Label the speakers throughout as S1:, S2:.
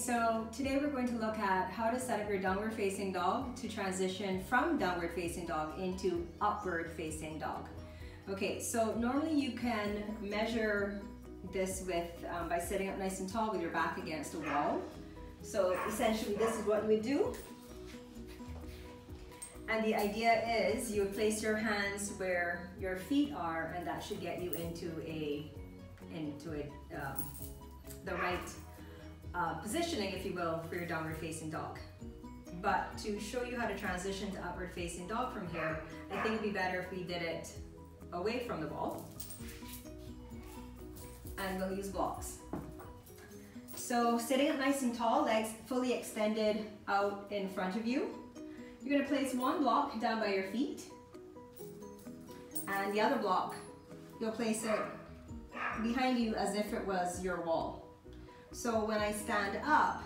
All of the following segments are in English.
S1: so today we're going to look at how to set up your downward facing dog to transition from downward facing dog into upward facing dog. Okay, so normally you can measure this with by sitting up nice and tall with your back against a wall. So essentially this is what you would do. And the idea is you would place your hands where your feet are, and that should get you into the right positioning, if you will, for your downward facing dog. But to show you how to transition to upward facing dog from here, I think it'd be better if we did it away from the wall. And we'll use blocks. So sitting up nice and tall, legs fully extended out in front of you. You're gonna place one block down by your feet, and the other block, you'll place it behind you as if it was your wall. So when I stand up,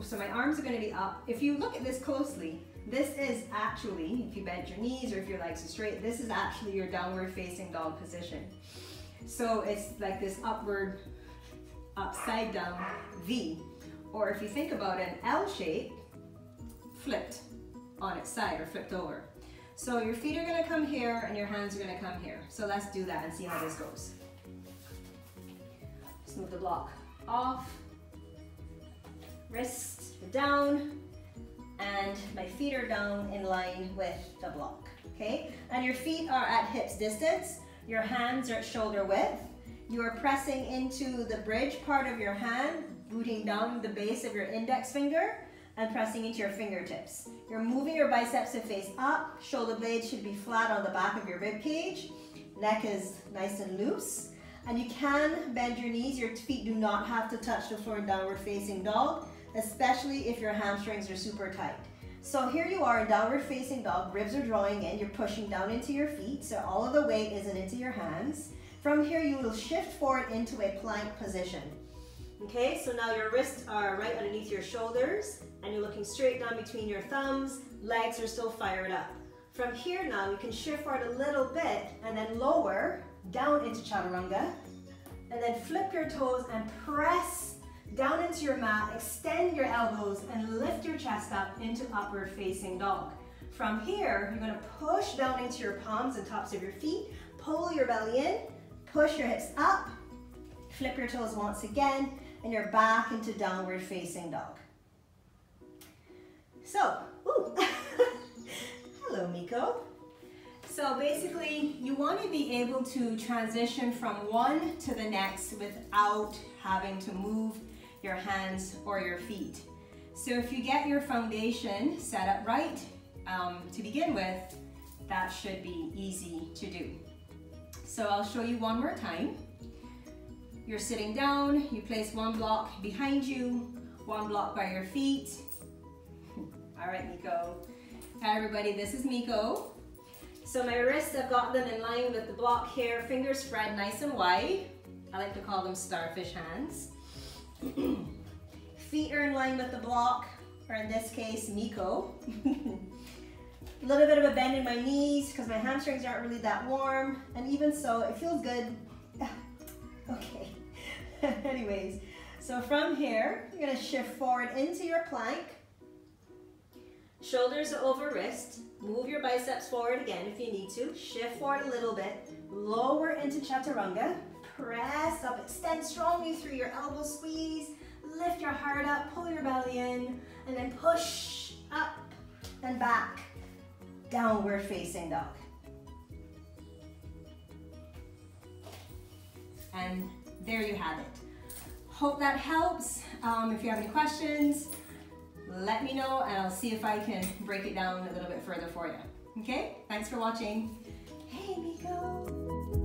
S1: so my arms are gonna be up. If you look at this closely, this is actually, if you bend your knees or if your legs are straight, this is actually your downward facing dog position. So it's like this upward, upside down V. Or if you think about an L shape, flipped on its side or flipped over. So your feet are gonna come here and your hands are gonna come here. So let's do that and see how this goes. Just move the block off, wrists down, and my feet are down in line with the block, okay? And your feet are at hips distance, your hands are at shoulder width. You are pressing into the bridge part of your hand, booting down the base of your index finger, and pressing into your fingertips. You're moving your biceps to face up, shoulder blades should be flat on the back of your rib cage, neck is nice and loose, and you can bend your knees. Your feet do not have to touch the floor in downward facing dog, especially if your hamstrings are super tight. So here you are in downward facing dog, ribs are drawing in, you're pushing down into your feet, so all of the weight isn't into your hands. From here you will shift forward into a plank position. Okay, so now your wrists are right underneath your shoulders and you're looking straight down between your thumbs, legs are still fired up. From here now you can shift forward a little bit and then lower down into chaturanga, and then flip your toes and press down into your mat, extend your elbows and lift your chest up into upward facing dog. From here, you're gonna push down into your palms and tops of your feet, pull your belly in, push your hips up, flip your toes once again, and you're back into downward facing dog. So, hello Miko. So basically, you want to be able to transition from one to the next without having to move your hands or your feet. So if you get your foundation set up right to begin with, that should be easy to do. So I'll show you one more time. You're sitting down, you place one block behind you, one block by your feet. All right, Miko. Hi everybody, this is Miko. So my wrists, I've got them in line with the block here, fingers spread nice and wide. I like to call them starfish hands. Feet are in line with the block, or in this case, Miko. A little bit of a bend in my knees because my hamstrings aren't really that warm, and even so, it feels good. Okay. Anyways, so from here, you're gonna shift forward into your plank. Shoulders are over wrist. Move your biceps forward again if you need to. Shift forward a little bit. Lower into chaturanga. Press up, extend strongly through your elbow squeeze. Lift your heart up, pull your belly in, and then push up and back. Downward facing dog. And there you have it. Hope that helps. If you have any questions, let me know and I'll see if I can break it down a little bit further for you. Okay? Thanks for watching. Hey, Miko.